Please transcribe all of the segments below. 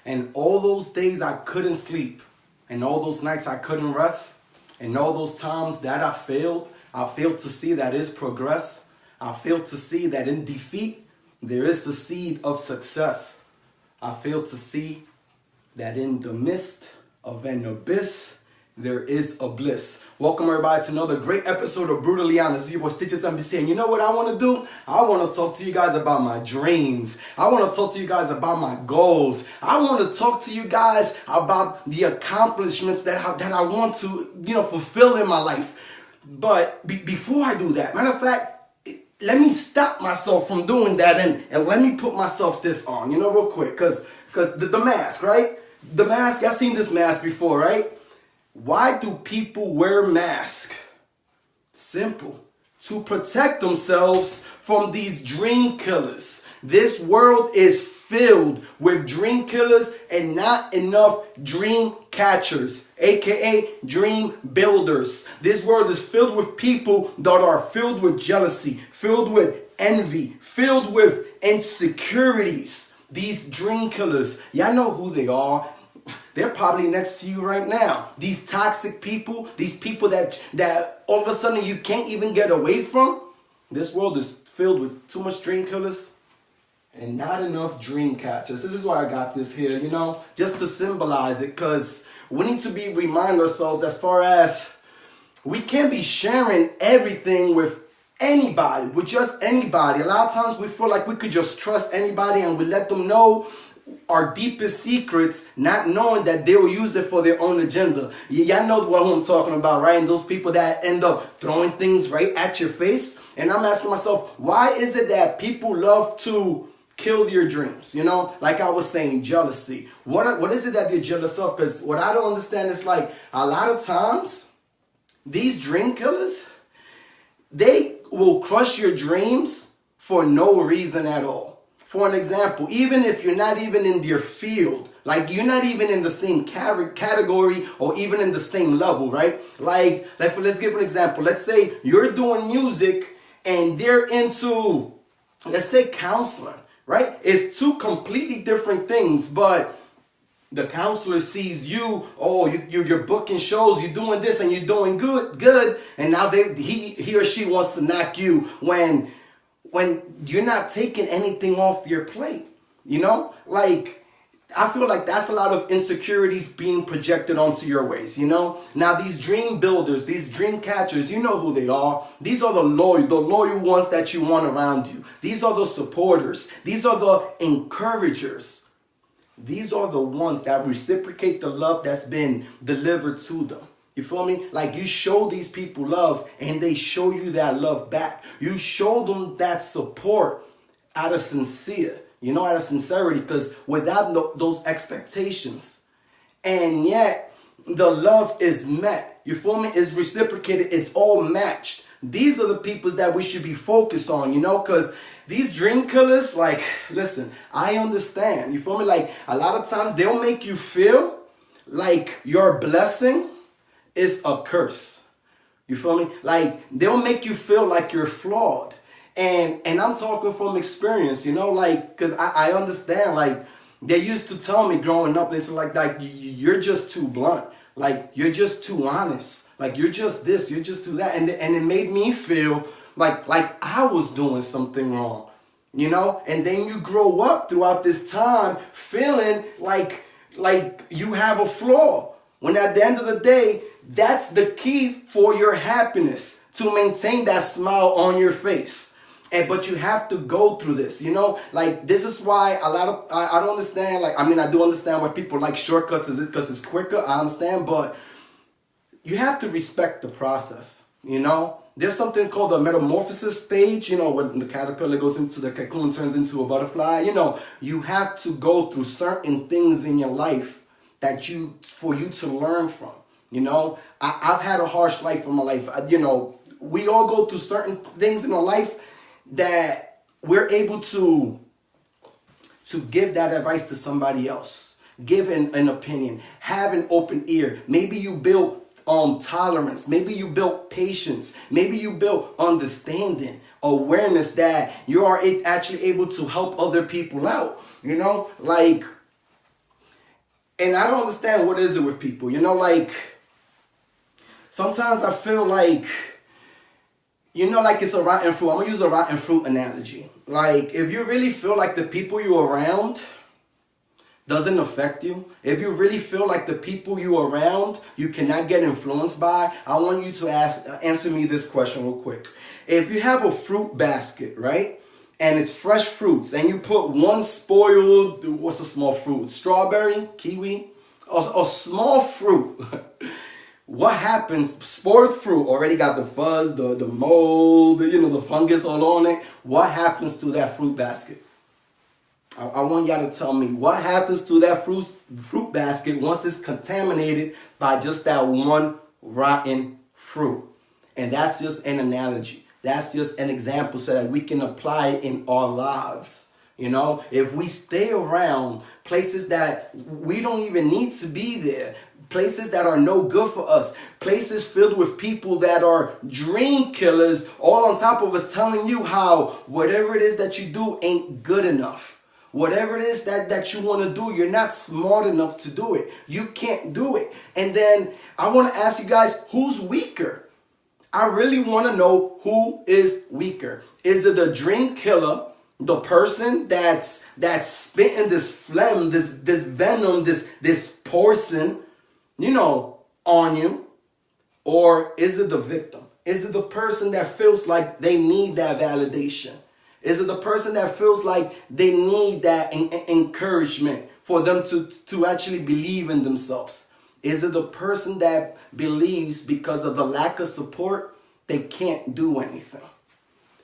And all those days I couldn't sleep, and all those nights I couldn't rest, and all those times that I failed to see that is progress. I failed to see that in defeat, there is the seed of success. I failed to see that in the midst of an abyss, there is a bliss. Welcome everybody to another great episode of Brutally Honest. You boy Stitches MBC, and you know what I want to do? I want to talk to you guys about my dreams. I want to talk to you guys about my goals. I want to talk to you guys about the accomplishments that I want to, fulfill in my life. But before I do that, matter of fact, let me stop myself from doing that and let me put myself this on, real quick, because the mask, right? The mask, y'all seen this mask before, right? Why do people wear masks? Simple. To protect themselves from these dream killers. This world is filled with dream killers and not enough dream catchers, aka dream builders. This world is filled with people that are filled with jealousy, filled with envy, filled with insecurities. These dream killers, y'all know who they are. They're probably next to you right now. These toxic people, these people that all of a sudden you can't even get away from. This world is filled with too much dream killers and not enough dream catchers. This is why I got this here, just to symbolize it, because we need to remind ourselves as far as we can't be sharing everything with anybody, with just anybody. A lot of times we feel like we could just trust anybody and we let them know our deepest secrets, not knowing that they will use it for their own agenda. Y'all know who I'm talking about, right? And those people that end up throwing things right at your face. And I'm asking myself, why is it that people love to kill your dreams? Like I was saying, jealousy. What is it that they're jealous of? Because what I don't understand is, like, a lot of times these dream killers, they will crush your dreams for no reason at all. For an example, even if you're not even in their field, like you're not even in the same category or even in the same level, right? Like, let's give an example. Let's say you're doing music and they're into, let's say, counseling, right? It's two completely different things, but the counselor sees you, you're booking shows, you're doing this and you're doing good, and now he or she wants to knock you when you're not taking anything off your plate, Like, I feel like that's a lot of insecurities being projected onto your ways, Now, these dream builders, these dream catchers, you know who they are. These are the loyal ones that you want around you. These are the supporters. These are the encouragers. These are the ones that reciprocate the love that's been delivered to them. You feel me? Like, you show these people love and they show you that love back. You show them that support out of out of sincerity, because without those expectations, and yet the love is met. You feel me? It's reciprocated. It's all matched. These are the people that we should be focused on, because these dream killers, like, listen, I understand. You feel me? Like, a lot of times they'll make you feel like your blessing is a curse. You feel me? Like, they'll make you feel like you're flawed. And I'm talking from experience, like, because I understand, like, they used to tell me growing up, they said, like, you're just too blunt. Like, you're just too honest. Like, you're just this, you're just do that. And it made me feel like I was doing something wrong, And then you grow up throughout this time feeling like you have a flaw. When at the end of the day, that's the key for your happiness, to maintain that smile on your face. But you have to go through this, Like, this is why I don't understand. Like, I do understand why people like shortcuts, because it's quicker. I understand, but you have to respect the process, There's something called the metamorphosis stage, when the caterpillar goes into the cocoon, turns into a butterfly. You have to go through certain things in your life for you to learn from. I've had a harsh life in my life. We all go through certain things in our life that we're able to give that advice to somebody else. Give an opinion. Have an open ear. Maybe you build tolerance. Maybe you build patience. Maybe you build understanding, awareness that you are actually able to help other people out. Like, And I don't understand what is it with people. You know, like, sometimes I feel like, you know, like it's a rotten fruit. I'm going to use a rotten fruit analogy. Like, if you really feel like the people you're around doesn't affect you, if you really feel like the people you're around you cannot get influenced by, I want you to answer me this question real quick. If you have a fruit basket, right, and it's fresh fruits, and you put one spoiled, what's a small fruit? Strawberry, kiwi, a small fruit. What happens? Spoiled fruit already got the fuzz, the mold, you know, the fungus all on it. What happens to that fruit basket? I want y'all to tell me what happens to that fruit basket once it's contaminated by just that one rotten fruit. And that's just an analogy. That's just an example so that we can apply it in our lives. You know, if we stay around places that we don't even need to be there, places that are no good for us, places filled with people that are dream killers, all on top of us telling you how whatever it is that you do ain't good enough. Whatever it is that you want to do, you're not smart enough to do it. You can't do it. And then I want to ask you guys, who's weaker? I really want to know who is weaker. Is it the dream killer, the person that's spitting this phlegm, this venom, this poison, you know, on you? Or is it the victim? Is it the person that feels like they need that validation? Is it the person that feels like they need that encouragement for them to actually believe in themselves? Is it the person that believes because of the lack of support, they can't do anything?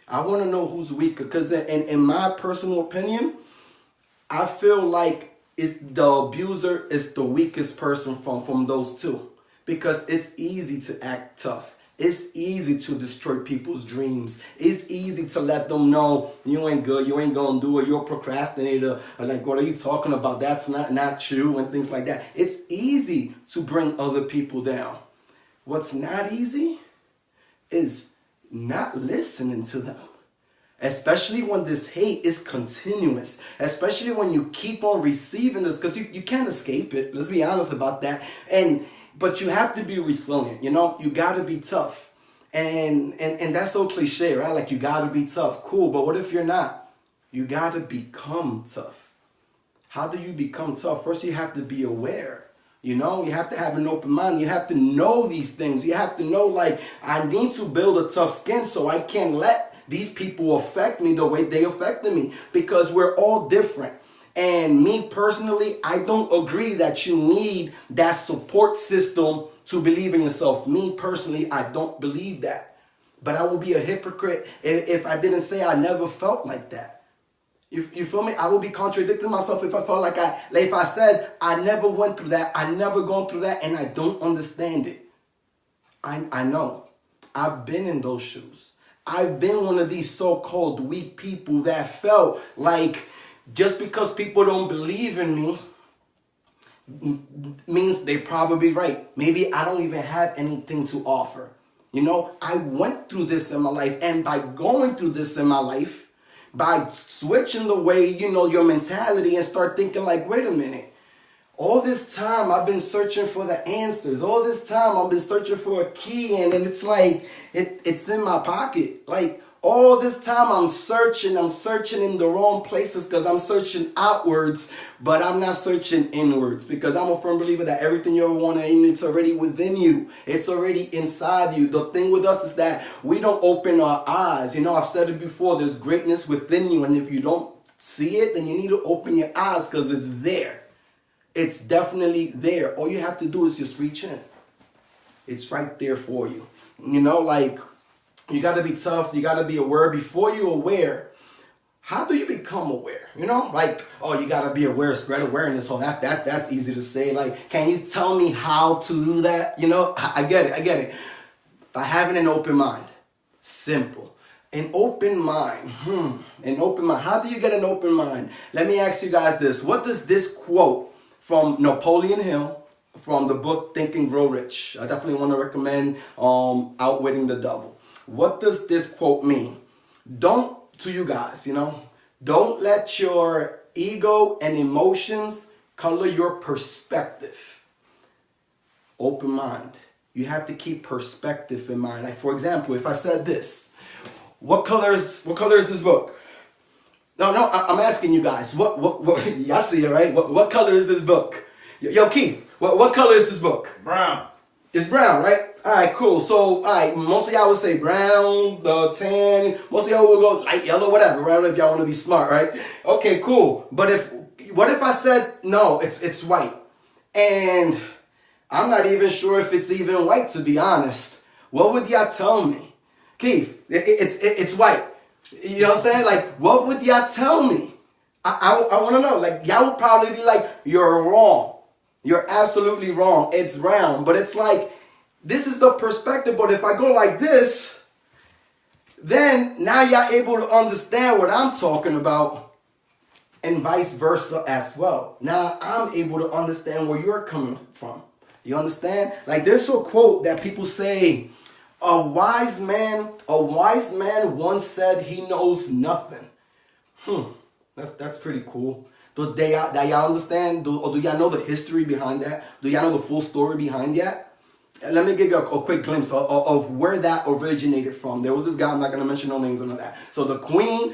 I want to know who's weaker, because in my personal opinion, I feel like it's the abuser is the weakest person from those two, because it's easy to act tough. It's easy to destroy people's dreams. It's easy to let them know you ain't good, you ain't gonna do it, you're a procrastinator, or like, what are you talking about? That's not true, and things like that. It's easy to bring other people down. What's not easy is not listening to them. Especially when this hate is continuous. Especially when you keep on receiving this, because you can't escape it. Let's be honest about that. But you have to be resilient, you know? You got to be tough. And that's so cliche, right? Like, you got to be tough. Cool, but what if you're not? You got to become tough. How do you become tough? First, you have to be aware. You know, you have to have an open mind. You have to know these things. You have to know, like, I need to build a tough skin so I can't let these people affect me the way they affected me, because we're all different. And me personally, I don't agree that you need that support system to believe in yourself. Me personally, I don't believe that. But I would be a hypocrite if I didn't say I never felt like that. You feel me? I would be contradicting myself if I felt like if I said I never went through that, I never gone through that, and I don't understand it. I know. I've been in those shoes. I've been one of these so-called weak people that felt like just because people don't believe in me means they're probably right. Maybe I don't even have anything to offer. You know, I went through this in my life, and by going through this in my life, by switching the way, you know, your mentality and start thinking like, wait a minute, all this time I've been searching for the answers. All this time I've been searching for a key, and it's like, it's in my pocket. Like, all this time I'm searching in the wrong places, because I'm searching outwards, but I'm not searching inwards, because I'm a firm believer that everything you ever want to aim, it's already within you. It's already inside you. The thing with us is that we don't open our eyes. You know, I've said it before, there's greatness within you, and if you don't see it, then you need to open your eyes, because it's there. It's definitely there. All you have to do is just reach in. It's right there for you. You know, like, you got to be tough. You got to be aware. Before you're aware, how do you become aware? You know, like, oh, you got to be aware, spread awareness. So that's easy to say. Like, can you tell me how to do that? You know, I get it. By having an open mind. Simple. An open mind. An open mind. How do you get an open mind? Let me ask you guys this. What does this quote from Napoleon Hill, from the book Think and Grow Rich? I definitely want to recommend Outwitting the Devil. What does this quote mean? To you guys, you know, don't let your ego and emotions Color your perspective. Open mind. You have to keep perspective in mind. Like, for example, if I said this, what color is this book? No, I'm asking you guys. What y'all see it, right? What color is this book? Yo, Keith, what color is this book? Brown. It's brown, right? All right, cool. So, all right, most of y'all would say brown, tan. Most of y'all would go light yellow, whatever, right? If y'all want to be smart, right? Okay, cool. But what if I said, no, it's white? And I'm not even sure if it's even white, to be honest. What would y'all tell me? Keith, it's white. You know what I'm saying? Like, what would y'all tell me? I want to know. Like, y'all would probably be like, you're wrong. You're absolutely wrong. It's round. But it's like, this is the perspective. But if I go like this, then now y'all able to understand what I'm talking about. And vice versa as well. Now I'm able to understand where you're coming from. You understand? Like, there's a quote that people say, a wise man once said he knows nothing. That's pretty cool. Do y'all understand? Do y'all know the history behind that? Do y'all know the full story behind that? Let me give you a quick glimpse of where that originated from. There was this guy, I'm not going to mention no names or none of that. So the queen,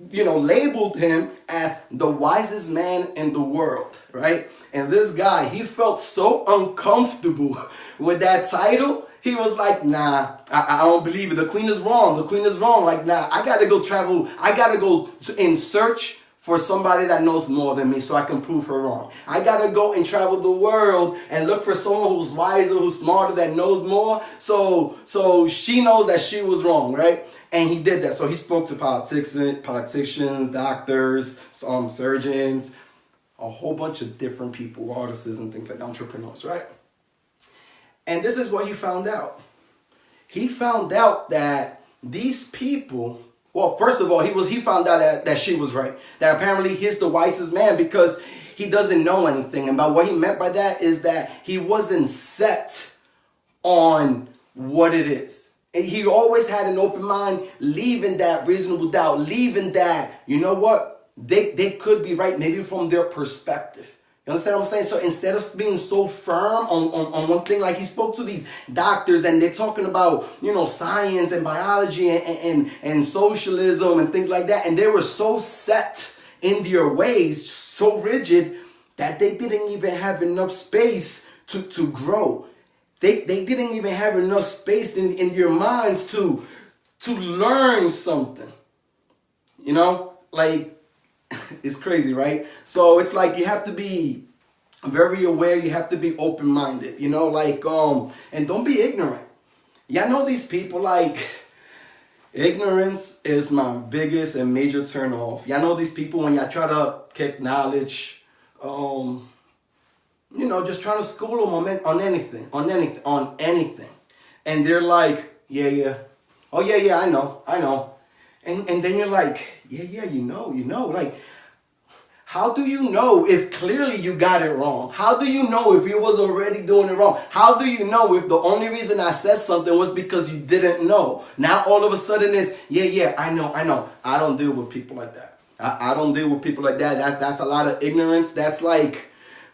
labeled him as the wisest man in the world, right? And this guy, he felt so uncomfortable with that title. He was like, nah, I don't believe it. The queen is wrong. The queen is wrong. Like, nah, I got to go travel. I got to go in search for somebody that knows more than me so I can prove her wrong. I got to go and travel the world and look for someone who's wiser, who's smarter, that knows more. So she knows that she was wrong, right? And he did that. So he spoke to politicians, doctors, surgeons, a whole bunch of different people, artists and things like that, entrepreneurs, right? And this is what he found out. He found out that these people, well, first of all, he found out that she was right. That apparently he's the wisest man because he doesn't know anything. And by what he meant by that is that he wasn't set on what it is. And he always had an open mind, leaving that reasonable doubt, leaving that, you know what, they could be right, maybe from their perspective. You understand what I'm saying? So instead of being so firm on one thing, like he spoke to these doctors and they're talking about, science and biology and socialism and things like that. And they were so set in their ways, so rigid, that they didn't even have enough space to grow. They didn't even have enough space in their minds to learn something. It's crazy, right? So it's like you have to be very aware. You have to be open-minded, and don't be ignorant. Y'all know these people, like, ignorance is my biggest and major turn off. Y'all know these people when y'all try to kick knowledge, just trying to school them on anything. And they're like, yeah. Oh, yeah, I know. And then you're like, yeah, you know. Like, how do you know if clearly you got it wrong? How do you know if you was already doing it wrong? How do you know if the only reason I said something was because you didn't know? Now all of a sudden it's, yeah, I know. I don't deal with people like that. I don't deal with people like that. That's a lot of ignorance. That's like,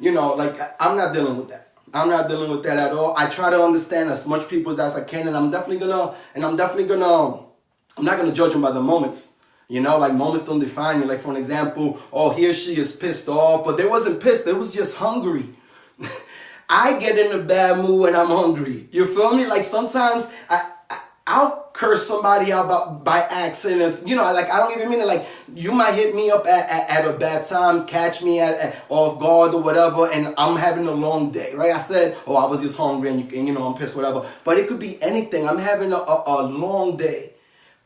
I'm not dealing with that. I'm not dealing with that at all. I try to understand as much people as I can, and I'm not gonna judge them by the moments. Moments don't define you. Like, for an example, he or she is pissed off, but they wasn't pissed. They was just hungry. I get in a bad mood when I'm hungry. You feel me? Like, sometimes I'll curse somebody out by accident. I don't even mean it. Like, you might hit me up at a bad time, catch me at off guard or whatever, and I'm having a long day, right? I said, I was just hungry and I'm pissed, whatever. But it could be anything. I'm having a long day.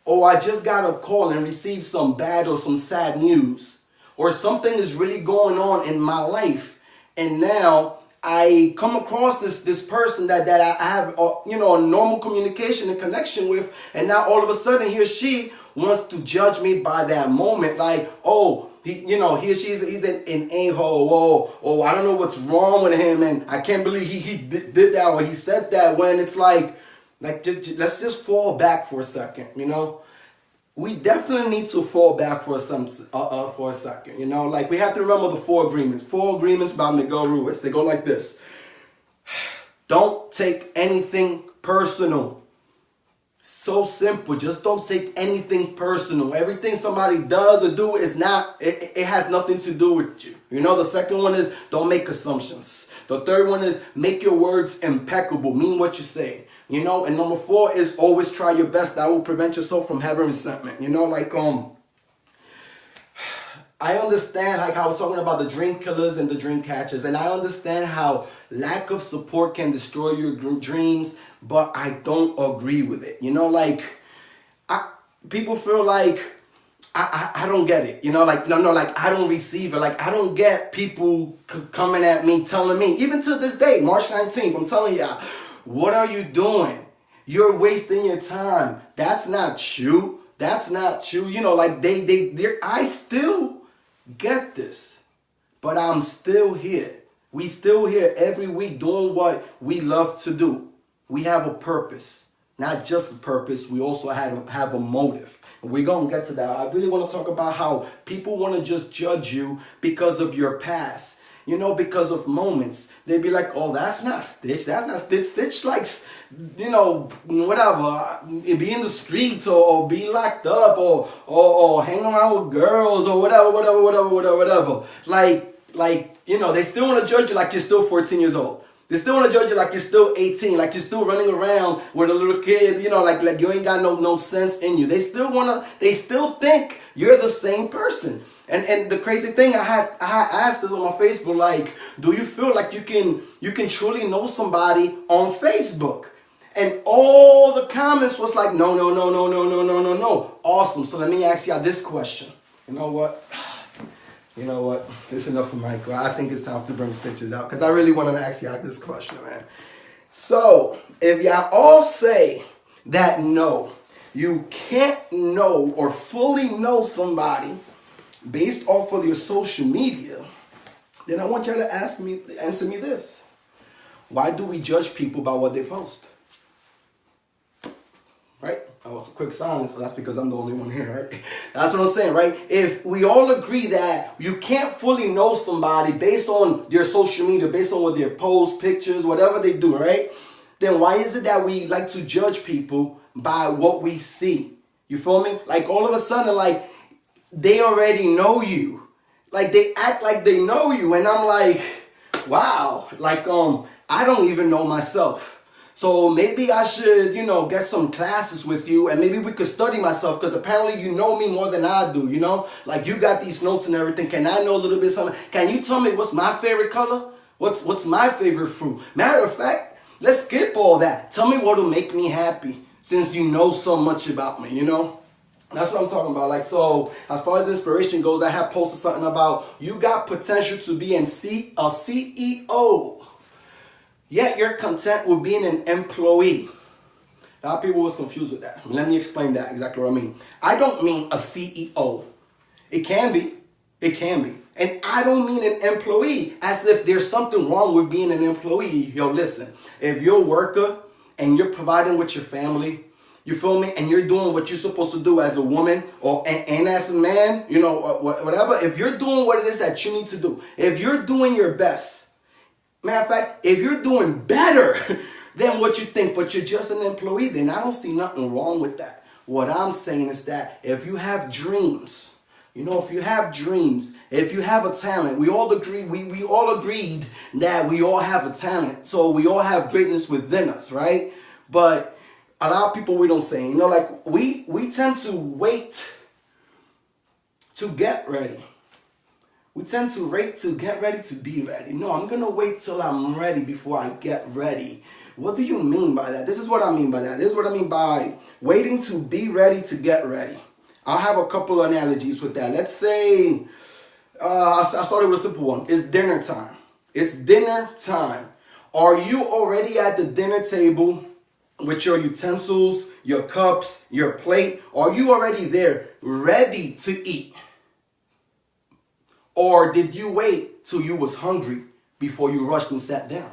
Or I just got a call and received some bad or some sad news. Or something is really going on in my life. And now I come across this person that I have, a normal communication and connection with. And now all of a sudden he or she wants to judge me by that moment. Like, he or he's an a-hole. Oh, I don't know what's wrong with him. And I can't believe he did that or he said that, when it's like, let's just fall back for a second, we definitely need to fall back for for a second. You know, like we have to remember the four agreements. Four agreements by Miguel Ruiz. They go like this. Don't take anything personal. So simple. Just don't take anything personal. Everything somebody does or do is not, it has nothing to do with you. You know, the second one is don't make assumptions. The third one is make your words impeccable. Mean what you say. You know, and number four is always try your best. That will prevent yourself from having resentment. You know, like, I understand like how I was talking about the dream killers and the dream catchers, and I understand how lack of support can destroy your dreams, but I don't agree with it. You know, like people feel like I don't get it. You know, like no, like I don't receive it. Like I don't get people coming at me telling me, even to this day, March 19th, I'm telling y'all, what are you doing? You're wasting your time. That's not you. That's not you. You know, like I still get this, but I'm still here. We still here every week doing what we love to do. We have a purpose, not just a purpose. We also have a motive. And we're going to get to that. I really want to talk about how people want to just judge you because of your past. You know, because of moments. They'd be like, oh, that's not Stitch. That's not Stitch. Stitch likes, you know, whatever. Be in the streets or be locked up or hang around with girls or whatever. Like, you know, they still want to judge you like you're still 14 years old. They still want to judge you like you're still 18, like you're still running around with a little kid, you know, like you ain't got no sense in you. They still think you're the same person. And the crazy thing, I had asked this on my Facebook, like, do you feel like you can truly know somebody on Facebook? And all the comments was like, no. Awesome. So let me ask y'all this question. You know what? This is enough for Michael. I think it's time to bring Stitches out because I really want to ask y'all this question, man. So if y'all all say that no, you can't know or fully know somebody based off of your social media, then I want y'all to answer me this. Why do we judge people by what they post? Right? That was a quick silence, but that's because I'm the only one here, right? That's what I'm saying, right? If we all agree that you can't fully know somebody based on their social media, based on what they post, pictures, whatever they do, right? Then why is it that we like to judge people by what we see? You feel me? Like all of a sudden, like, they already know you. Like they act like they know you. And I'm like, wow, like I don't even know myself. So maybe I should, you know, get some classes with you and maybe we could study myself because apparently you know me more than I do, you know? Like you got these notes and everything. Can I know a little bit something? Can you tell me what's my favorite color? What's my favorite fruit? Matter of fact, let's skip all that. Tell me what will make me happy since you know so much about me, you know? That's what I'm talking about. Like, so as far as inspiration goes, I have posted something about you got potential to be a CEO. Yet you're content with being an employee. A lot of people was confused with that. Let me explain that exactly what I mean. I don't mean a CEO. It can be. And I don't mean an employee as if there's something wrong with being an employee. Yo, listen, if you're a worker and you're providing with your family, you feel me? And you're doing what you're supposed to do as a woman and as a man, you know, whatever. If you're doing what it is that you need to do, if you're doing your best, matter of fact, if you're doing better than what you think, but you're just an employee, then I don't see nothing wrong with that. What I'm saying is that if you have dreams, you know, if you have dreams, if you have a talent, we all agree, we all agreed that we all have a talent. So we all have greatness within us, right? But a lot of people, we don't say, you know, like we tend to wait to get ready. We tend to wait to get ready to be ready. No, I'm going to wait till I'm ready before I get ready. What do you mean by that? This is what I mean by that. This is what I mean by waiting to be ready to get ready. I'll have a couple of analogies with that. Let's say, I started with a simple one. It's dinner time. It's dinner time. Are you already at the dinner table with your utensils, your cups, your plate? Are you already there, ready to eat? Or did you wait till you was hungry before you rushed and sat down?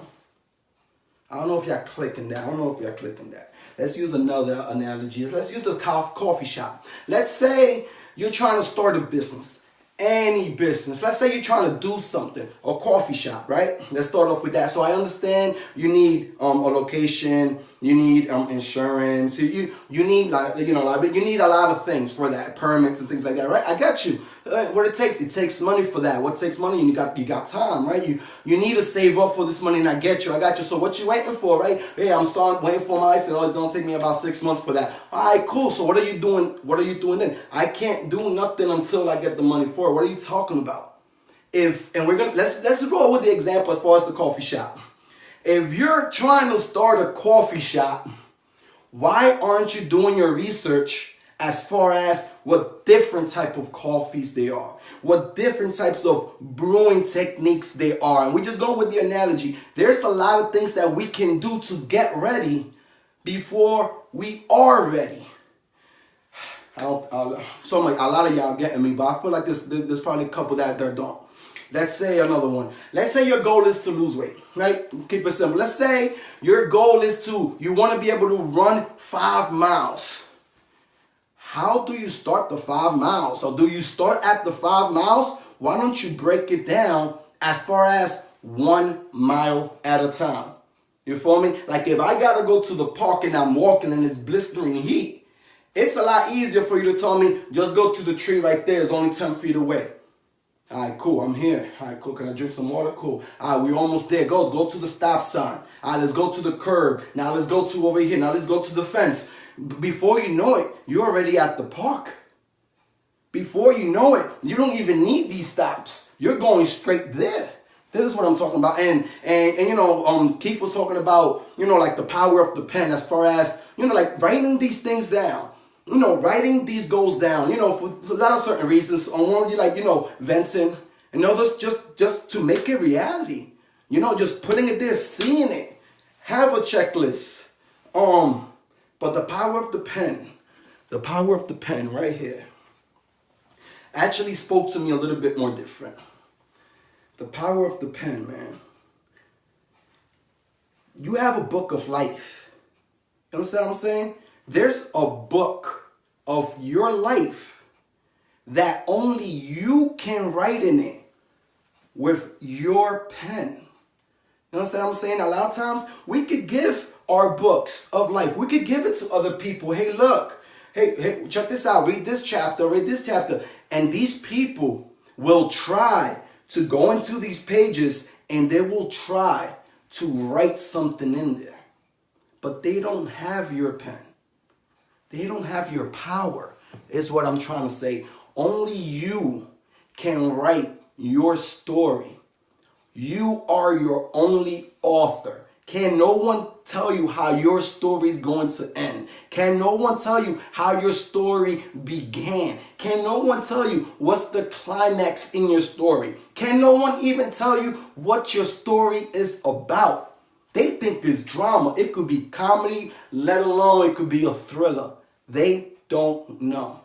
I don't know if y'all clicking that. I don't know if y'all clicking that. Let's use another analogy. Let's use the coffee shop. Let's say you're trying to start a business. Any business. Let's say you're trying to do something. A coffee shop, right? Let's start off with that. So I understand you need a location. You need insurance. You need you need a lot of things for that, permits and things like that, right? I got you. What it takes money for that. What takes money? You got time, right? You need to save up for this money, and I get you. I got you. So what you waiting for, right? Hey, I'm waiting for my license. Oh, it's gonna take me about 6 months for that. All right, cool. So what are you doing? What are you doing then? I can't do nothing until I get the money for it. What are you talking about? Let's roll with the example as far as the coffee shop. If you're trying to start a coffee shop, why aren't you doing your research as far as what different type of coffees they are, what different types of brewing techniques they are? And we're just going with the analogy. There's a lot of things that we can do to get ready before we are ready. So like a lot of y'all getting me, but I feel like there's probably a couple that don't. Let's say another one. Let's say your goal is to lose weight, right? Keep it simple. Let's say your goal is you want to be able to run 5 miles. How do you start the 5 miles? Or do you start at the 5 miles? Why don't you break it down as far as 1 mile at a time? You feel me? Like if I got to go to the park and I'm walking in this blistering heat, it's a lot easier for you to tell me, just go to the tree right there. It's only 10 feet away. All right, cool. I'm here. All right, cool. Can I drink some water? Cool. All right, we're almost there. Go to the stop sign. All right, let's go to the curb. Now let's go to over here. Now let's go to the fence. Before you know it, you're already at the park. Before you know it, you don't even need these stops. You're going straight there. This is what I'm talking about. And Keith was talking about, like the power of the pen as far as, like writing these things down. Writing these goals down, for a lot of certain reasons. On one, venting, just to make it reality. Just putting it there, seeing it. Have a checklist. But the power of the pen right here actually spoke to me a little bit more different. The power of the pen, man. You have a book of life. You understand what I'm saying? There's a book of your life that only you can write in it with your pen. You understand what I'm saying? A lot of times we could give our books of life. We could give it to other people. Hey, look. Hey, check this out. Read this chapter. And these people will try to go into these pages and they will try to write something in there. But they don't have your pen. They don't have your power, is what I'm trying to say. Only you can write your story. You are your only author. Can no one tell you how your story is going to end? Can no one tell you how your story began? Can no one tell you what's the climax in your story? Can no one even tell you what your story is about? They think it's drama. It could be comedy, let alone it could be a thriller. They don't know.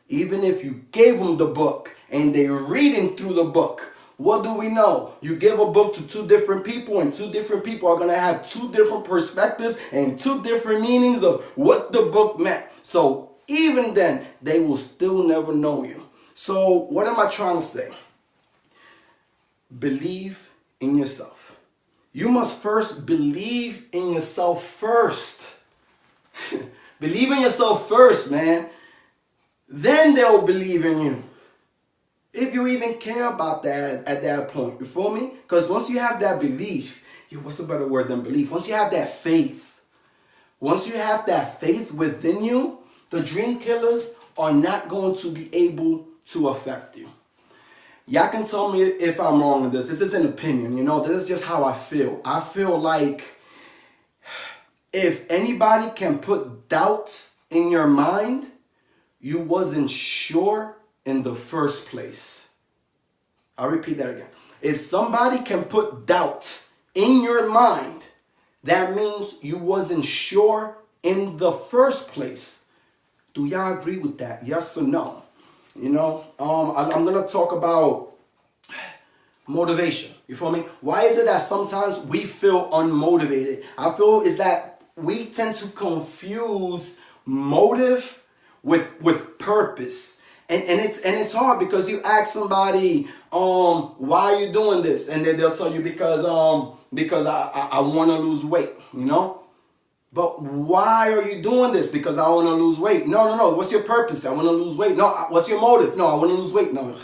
Even if you gave them the book and they're reading through the book, what do we know? You give a book to 2 different people and 2 different people are going to have 2 different perspectives and 2 different meanings of what the book meant. So even then, they will still never know you. So what am I trying to say? Believe in yourself. You must first believe in yourself first. Believe in yourself first, man. Then they'll believe in you. If you even care about that at that point. You feel me? Because once you have that belief, what's a better word than belief? Once you have that faith. Once you have that faith within you, the dream killers are not going to be able to affect you. Y'all can tell me if I'm wrong with this. This is an opinion, This is just how I feel. I feel like if anybody can put doubt in your mind, you wasn't sure in the first place. I'll repeat that again. If somebody can put doubt in your mind, that means you wasn't sure in the first place. Do y'all agree with that? Yes or no? I'm going to talk about Motivation. You feel me? Why is it that sometimes we feel unmotivated? I feel is that we tend to confuse motive with purpose. And it's hard because you ask somebody, why are you doing this? And then they'll tell you because I want to lose weight, you know? But why are you doing this? Because I want to lose weight. No. What's your purpose? I want to lose weight. No, what's your motive? No, I want to lose weight. No.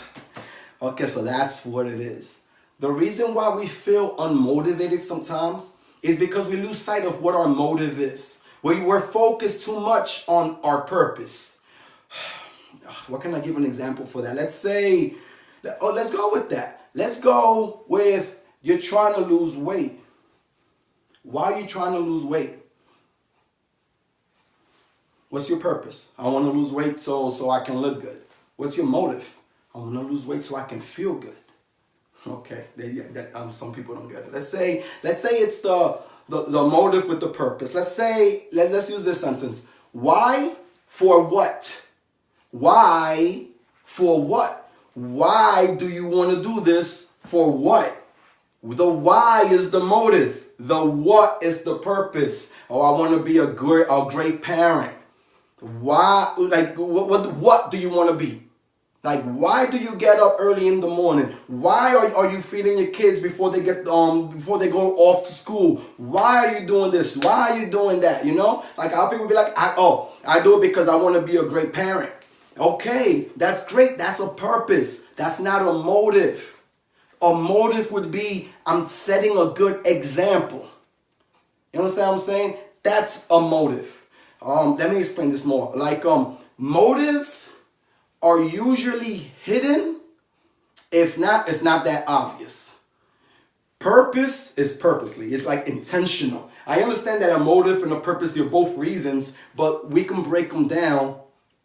Okay, so that's what it is. The reason why we feel unmotivated sometimes is because we lose sight of what our motive is. We're focused too much on our purpose. What can I give an example for that? Let's go with that. Let's go with you're trying to lose weight. Why are you trying to lose weight? What's your purpose? I want to lose weight so I can look good. What's your motive? I want to lose weight so I can feel good. Okay, some people don't get it. Let's say it's the motive with the purpose. Let's use this sentence. Why for what? Why for what? Why do you want to do this for what? The why is the motive. The what is the purpose. Oh, I want to be a great parent. Why? Like what do you want to be? Like, why do you get up early in the morning? Why are you feeding your kids before they go off to school? Why are you doing this? Why are you doing that? You know, like how people be like, I do it because I want to be a great parent. Okay, that's great. That's a purpose. That's not a motive. A motive would be I'm setting a good example. You understand what I'm saying? That's a motive. Let me explain this more. Like motives are usually hidden. If not, it's not that obvious. Purpose is purposely. It's like intentional. I understand that a motive and a purpose, they're both reasons, but we can break them down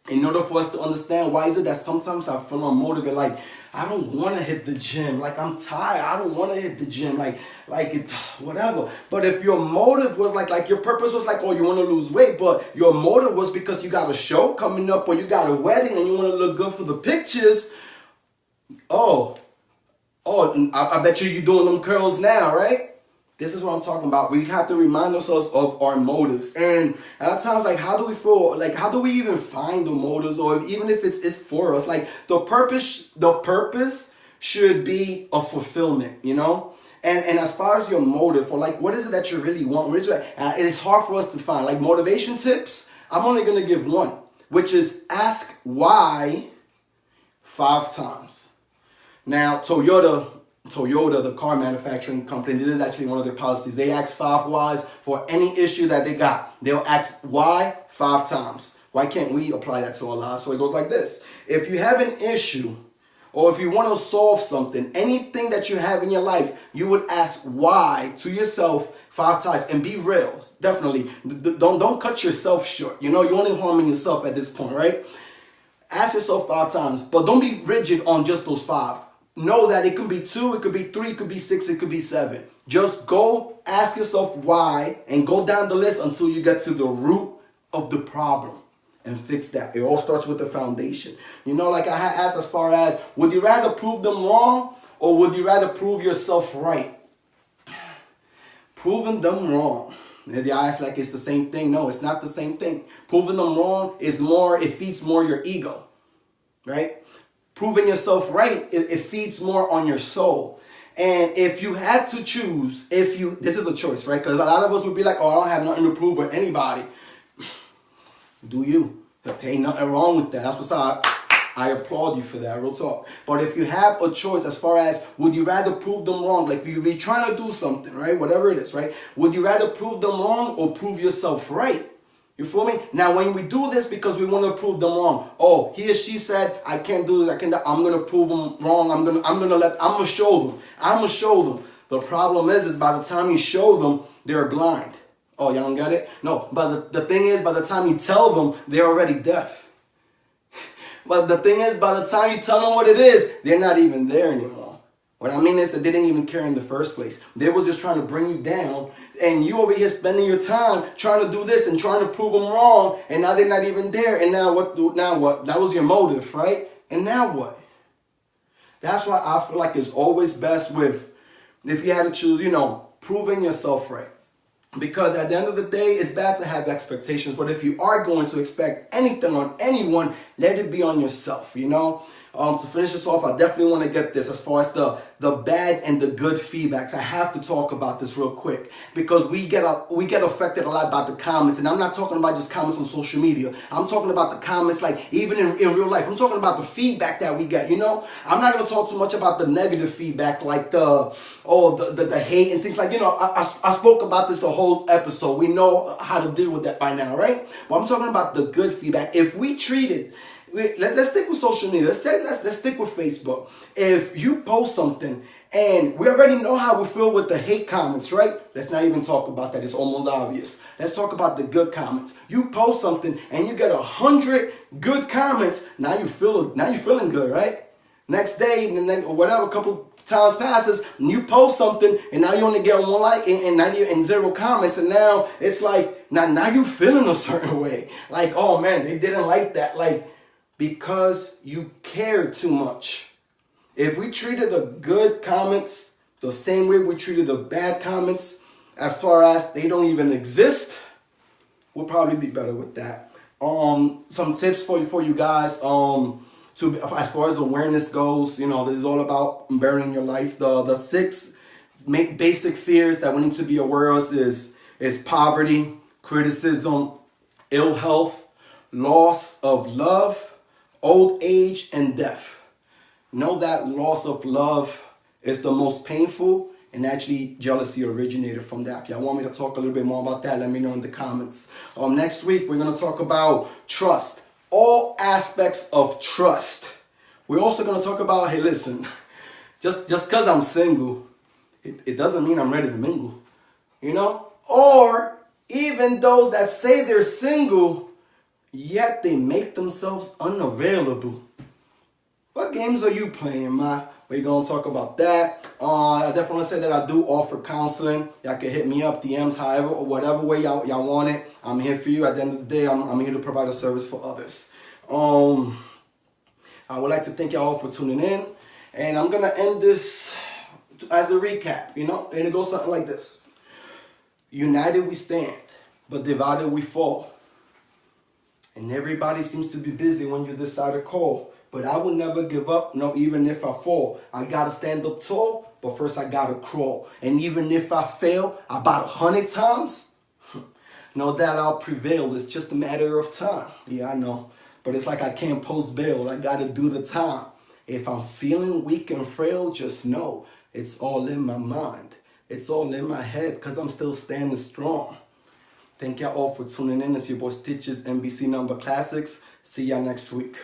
in order for us to understand why is it that sometimes I feel unmotivated. Like, I don't want to hit the gym. Like, I'm tired. I don't want to hit the gym. Like it, whatever. But if your motive was like your purpose was like, oh, you want to lose weight, but your motive was because you got a show coming up or you got a wedding and you want to look good for the pictures. I bet you're doing them curls now, right? This is what I'm talking about. We have to remind ourselves of our motives. And at times, like, how do we feel? Like, how do we even find the motives? Or even if it's for us, like the purpose should be a fulfillment, you know? And as far as your motive, or like, what is it that you really want? It is hard for us to find. Like motivation tips, I'm only going to give one, which is ask why 5 times. Now, Toyota, the car manufacturing company, this is actually one of their policies. They ask 5 whys for any issue that they got. They'll ask why 5 times. Why can't we apply that to our lives? So it goes like this. If you have an issue, or if you want to solve something, anything that you have in your life, you would ask why to yourself 5 times and be real. Definitely. Don't cut yourself short. You know, you're only harming yourself at this point, right? Ask yourself 5 times, but don't be rigid on just those 5. Know that it could be 2, it could be 3, it could be 6, it could be 7. Just go ask yourself why and go down the list until you get to the root of the problem and fix that. It all starts with the foundation. You know, like I had asked as far as, would you rather prove them wrong or would you rather prove yourself right? Proving them wrong. And the eyes like it's the same thing. No, it's not the same thing. Proving them wrong is more, it feeds more your ego, right? Proving yourself right, it feeds more on your soul. And if you had to choose, this is a choice, right? Because a lot of us would be like, oh, I don't have nothing to prove with anybody. Do you? There ain't nothing wrong with that. That's what's I applaud you for that, real talk. But if you have a choice as far as, would you rather prove them wrong? Like you be trying to do something, right? Whatever it is, right? Would you rather prove them wrong or prove yourself right? You feel me? Now, when we do this because we want to prove them wrong, oh, he or she said, I can't do this, I can't do that. I'm gonna prove them wrong. I'm gonna show them. The problem is by the time you show them, they're blind. Oh, y'all don't get it? No, but the thing is, by the time you tell them, they're already deaf. But the thing is, by the time you tell them what it is, they're not even there anymore. What I mean is that they didn't even care in the first place. They was just trying to bring you down, and you over here spending your time trying to do this and trying to prove them wrong, and now they're not even there. And now what? That was your motive, right? And now what? That's why I feel like it's always best with, if you had to choose, proving yourself right. Because at the end of the day, it's bad to have expectations, but if you are going to expect anything on anyone, let it be on yourself, To finish this off, I definitely want to get this as far as the bad and the good feedbacks. I have to talk about this real quick because we get affected a lot by the comments, and I'm not talking about just comments on social media. I'm talking about the comments like even in real life. I'm talking about the feedback that we get. I'm not going to talk too much about the negative feedback like the hate and things like I spoke about this the whole episode. We know how to deal with that by now, right? But I'm talking about the good feedback. If we treated let's stick with social media. Let's stick with Facebook. If you post something, and we already know how we feel with the hate comments, right? Let's not even talk about that. It's almost obvious. Let's talk about the good comments. You post something and you get 100 good comments. Now you're feeling good, right? Next day, whatever, couple times passes, and you post something, and now you only get 1 like and 0 comments, and now it's like now you're feeling a certain way. Like, oh man, they didn't like that. Like, because you care too much. If we treated the good comments the same way we treated the bad comments, as far as they don't even exist, we'll probably be better with that. Some tips for you guys. As far as awareness goes, this is all about bettering your life. The 6 basic fears that we need to be aware of is poverty, criticism, ill health, loss of love, old age, and death. Know that loss of love is the most painful, and actually jealousy originated from that. If y'all want me to talk a little bit more about that, let me know in the comments. Next week, we're going to talk about trust. All aspects of trust. We're also going to talk about, hey, listen, just because I'm single, it doesn't mean I'm ready to mingle. Or even those that say they're single, yet they make themselves unavailable. What games are you playing, ma? We're going to talk about that. I definitely want to say that I do offer counseling. Y'all can hit me up, DMs, however, or whatever way y'all want it. I'm here for you. At the end of the day, I'm here to provide a service for others. I would like to thank y'all for tuning in. And I'm going to end this as a recap, and it goes something like this. United we stand, but divided we fall. And everybody seems to be busy when you decide to call. But I will never give up, no, even if I fall. I got to stand up tall, but first I got to crawl. And even if I fail about 100 times, know that I'll prevail. It's just a matter of time. Yeah, I know. But it's like I can't post bail. I got to do the time. If I'm feeling weak and frail, just know it's all in my mind. It's all in my head because I'm still standing strong. Thank y'all all for tuning in. It's your boy Stitches, NBC Number Classics. See y'all next week.